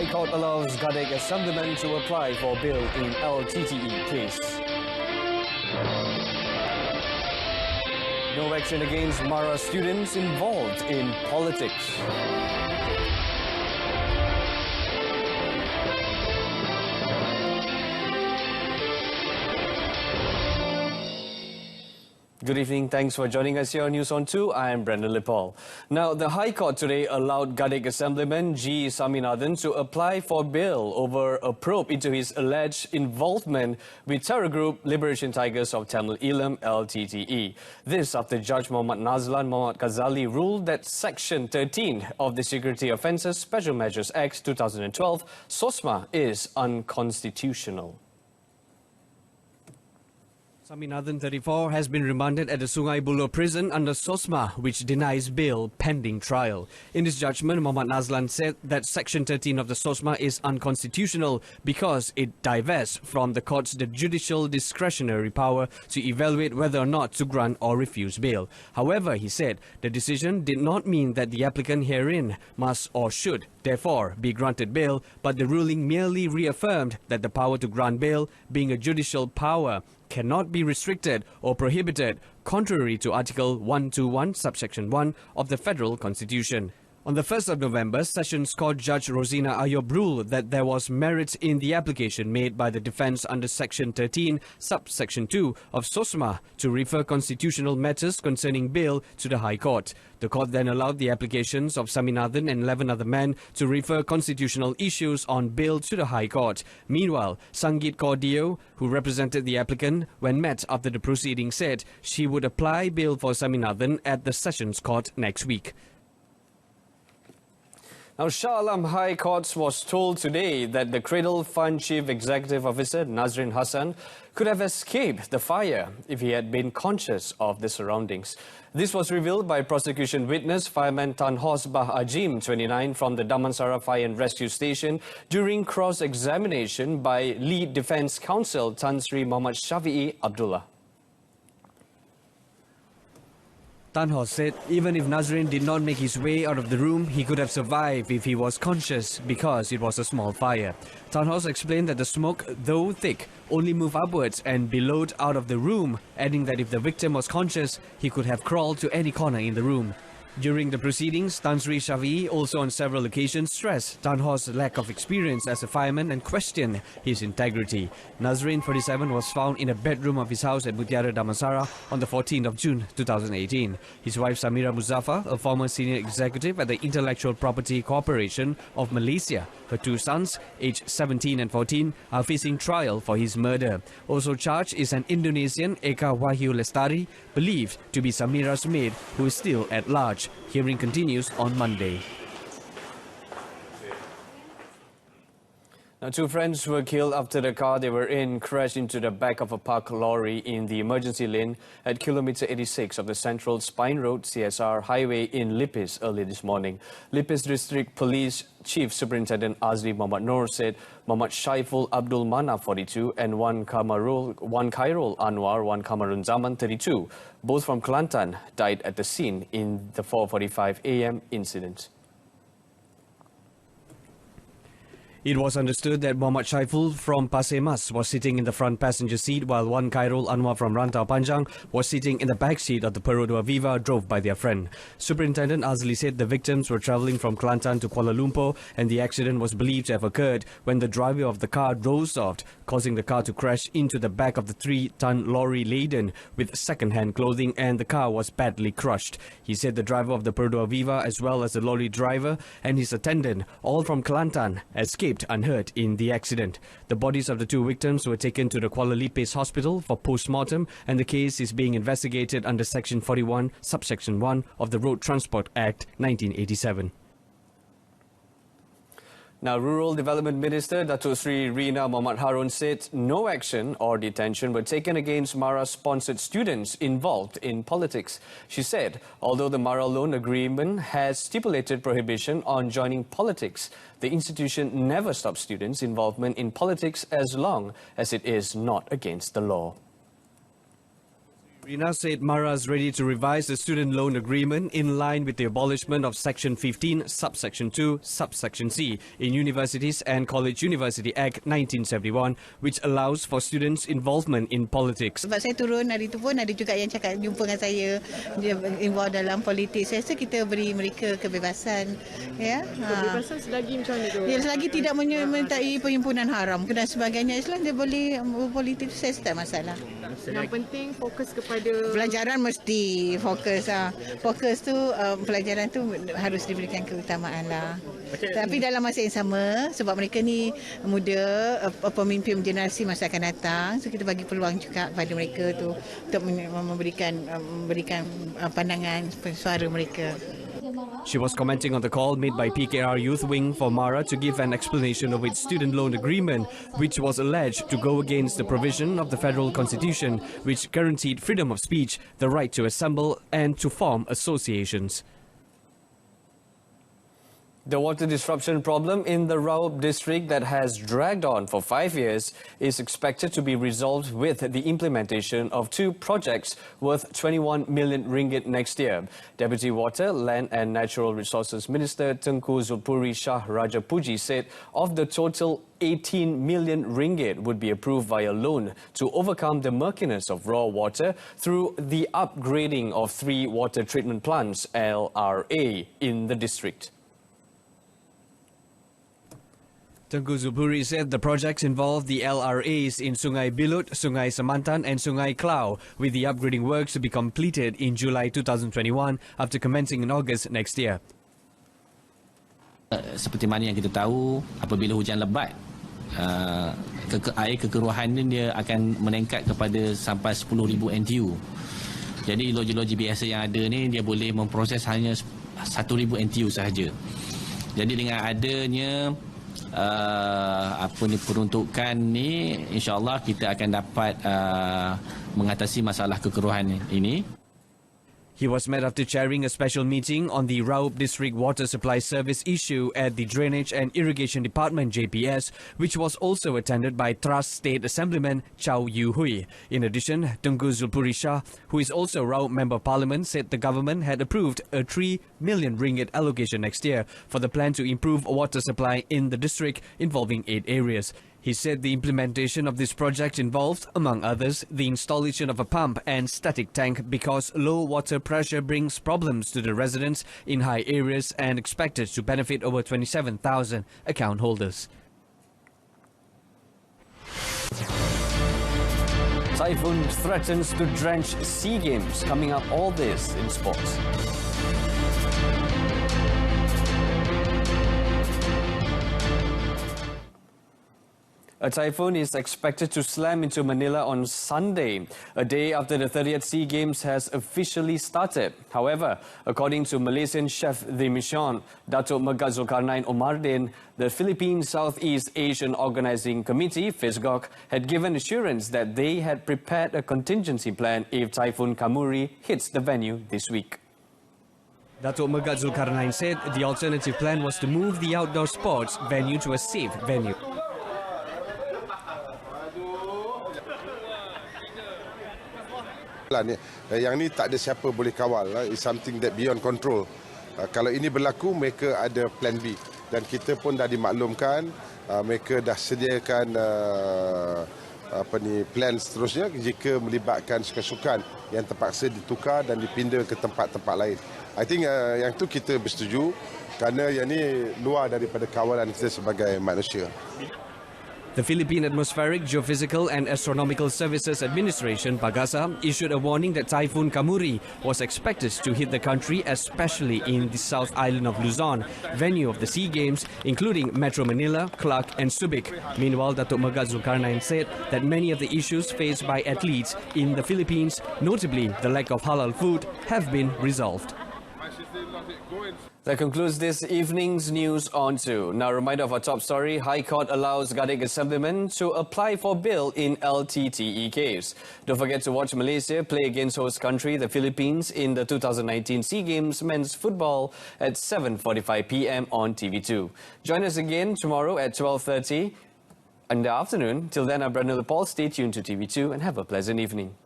High Court allows Gadek Assemblyman to apply for bail in LTTE case. No action against Mara students involved in politics. Good evening. Thanks for joining us here on News on 2. I am Brendan Lipal. Now, the High Court today allowed Gadek Assemblyman G. Saminathan to apply for bail over a probe into his alleged involvement with terror group Liberation Tigers of Tamil Eelam LTTE. This after Judge Muhammad Nazlan Muhammad Ghazali ruled that Section 13 of the Security Offences Special Measures Act 2012, SOSMA, is unconstitutional. Saminathan, 34, has been remanded at the Sungai Buloh prison under SOSMA, which denies bail pending trial. In his judgment, Muhammad Nazlan said that Section 13 of the SOSMA is unconstitutional because it divests from the court's judicial discretionary power to evaluate whether or not to grant or refuse bail. However, he said the decision did not mean that the applicant herein must or should therefore be granted bail, but the ruling merely reaffirmed that the power to grant bail, being a judicial power, cannot be restricted or prohibited, contrary to Article 121, subsection 1 of the Federal Constitution. On the 1st of November, Sessions Court Judge Rosina Ayob ruled that there was merit in the application made by the defence under Section 13, subsection 2 of SOSMA to refer constitutional matters concerning bail to the High Court. The court then allowed the applications of Saminathan and 11 other men to refer constitutional issues on bail to the High Court. Meanwhile, Sangeet Kaur Deo, who represented the applicant when met after the proceeding, said she would apply bail for Saminathan at the Sessions Court next week. Now, Shah Alam High Court was told today that the Cradle Fund Chief Executive Officer Nazrin Hassan could have escaped the fire if he had been conscious of the surroundings. This was revealed by prosecution witness fireman Tan Hos Bah Ajim, 29, from the Damansara Fire and Rescue Station during cross-examination by lead defence counsel Tan Sri Muhammad Shafi'i Abdullah. Tan Hos said even if Nazrin did not make his way out of the room, he could have survived if he was conscious because it was a small fire. Tan Hos explained that the smoke, though thick, only moved upwards and billowed out of the room, adding that if the victim was conscious, he could have crawled to any corner in the room. During the proceedings, Tan Sri Shafi'i also on several occasions stressed Tan Hos' lack of experience as a fireman and questioned his integrity. Nazrin, 47, was found in a bedroom of his house at Mutiara Damansara on the 14th of June 2018. His wife Samira Muzaffar, a former senior executive at the Intellectual Property Corporation of Malaysia. Her two sons, aged 17 and 14, are facing trial for his murder. Also charged is an Indonesian, Eka Wahyu Lestari, believed to be Samira's maid, who is still at large. Hearing continues on Monday. Now, two friends were killed after the car they were in crashed into the back of a parked lorry in the emergency lane at kilometer 86 of the Central Spine Road CSR Highway in Lipis early this morning. Lipis District Police Chief Superintendent Azli Muhammad Noor said Muhammad Shaiful Abdul Mana, 42, and one Khairul Anwar, one Kamarun Zaman, 32, both from Kelantan, died at the scene in the 4:45 a.m. incident. It was understood that Muhammad Shaiful from Pasir Mas was sitting in the front passenger seat while one Khairul Anwar from Rantau Panjang was sitting in the back seat of the Perodua Viva drove by their friend. Superintendent Azli said the victims were travelling from Kelantan to Kuala Lumpur and the accident was believed to have occurred when the driver of the car dozed off, causing the car to crash into the back of the 3-ton lorry laden with second-hand clothing, and the car was badly crushed. He said the driver of the Perodua Viva as well as the lorry driver and his attendant, all from Kelantan, escaped unhurt in the accident. The bodies of the two victims were taken to the Kuala Lipis Hospital for post-mortem, and the case is being investigated under Section 41, subsection 1 of the Road Transport Act 1987. Now, Rural Development Minister Datuk Sri Rina Muhammad Harun said no action or detention were taken against Mara-sponsored students involved in politics. She said, although the Mara loan agreement has stipulated prohibition on joining politics, the institution never stops students' involvement in politics as long as it is not against the law. Rina said Mara is ready to revise the student loan agreement in line with the abolishment of Section 15, Subsection 2, Subsection C in Universities and College University Act 1971, which allows for students' involvement in politics. Sebab saya turun hari tu pun ada juga yang cakap jumpa dengan saya, dia involved dalam politik. Saya rasa kita beri mereka kebebasan. Ya. Kebebasan selagi macam mana tu? Ya, selagi tidak menyertai perhimpunan haram dan sebagainya, Islam dia boleh berpolitik, saya tak masalah. Yang penting fokus kepada pelajaran mesti fokus. Fokus tu pelajaran tu harus diberikan keutamaan lah. Tapi dalam masa yang sama, sebab mereka ni muda, pemimpin generasi masa akan datang, so kita bagi peluang juga kepada mereka tu untuk memberikan pandangan suara mereka. She was commenting on the call made by PKR Youth Wing for Mara to give an explanation of its student loan agreement, which was alleged to go against the provision of the Federal Constitution, which guaranteed freedom of speech, the right to assemble and to form associations. The water disruption problem in the Raub district that has dragged on for 5 years is expected to be resolved with the implementation of 2 projects worth 21 million ringgit next year. Deputy Water, Land and Natural Resources Minister Tengku Zulkifli Shah Rajapuji said of the total 18 million ringgit would be approved via loan to overcome the murkiness of raw water through the upgrading of 3 water treatment plants, LRA, in the district. Tengku Zulkifli said the projects involve the LRAs in Sungai Bilut, Sungai Semantan and Sungai Klau, with the upgrading works to be completed in July 2021 after commencing in August next year. Seperti mana yang kita tahu, apabila hujan lebat, air kekeruhan dia akan meningkat kepada sampai 10,000 NTU. Jadi loji-loji biasa yang ada ni dia boleh memproses hanya 1,000 NTU sahaja. Jadi dengan adanya peruntukan ni, insya-Allah kita akan dapat mengatasi masalah kekeruhan ini. He was met after chairing a special meeting on the Raub District Water Supply Service issue at the Drainage and Irrigation Department JPS, which was also attended by Trust State Assemblyman Chow Yu Hui. In addition, Tengku Zulkifli Shah, who is also Raub Member of Parliament, said the government had approved a 3 million ringgit allocation next year for the plan to improve water supply in the district involving 8 areas. He said the implementation of this project involved, among others, the installation of a pump and static tank because low water pressure brings problems to the residents in high areas and expected to benefit over 27,000 account holders. Typhoon threatens to drench SEA Games. Coming up, all this in sports. A typhoon is expected to slam into Manila on Sunday, a day after the 30th SEA Games has officially started. However, according to Malaysian chef de mission, Datuk Megat Zulkarnain Omardin, the Philippine Southeast Asian Organizing Committee, FISGOC, had given assurance that they had prepared a contingency plan if Typhoon Kamuri hits the venue this week. Datuk Megat Zulkarnain said the alternative plan was to move the outdoor sports venue to a safe venue. Yang ni tak ada siapa boleh kawal. It's something that beyond control. Kalau ini berlaku, mereka ada plan B. Dan kita pun dah dimaklumkan, mereka dah sediakan plan seterusnya jika melibatkan sukan-sukan yang terpaksa ditukar dan dipindah ke tempat-tempat lain. I think yang tu kita bersetuju kerana yang ni luar daripada kawalan kita sebagai manusia. The Philippine Atmospheric, Geophysical and Astronomical Services Administration, PAGASA, issued a warning that Typhoon Kamuri was expected to hit the country, especially in the South Island of Luzon, venue of the SEA Games, including Metro Manila, Clark and Subic. Meanwhile, Datuk Megat Zulkarnain said that many of the issues faced by athletes in the Philippines, notably the lack of halal food, have been resolved. That concludes this evening's news on 2. Now, a reminder of our top story. High Court allows Gadig Assemblyman to apply for bail in LTTE case. Don't forget to watch Malaysia play against host country, the Philippines, in the 2019 SEA Games men's football at 7:45 p.m. on TV2. Join us again tomorrow at 12:30 in the afternoon. Till then, I'm Brandon Paul. Stay tuned to TV2 and have a pleasant evening.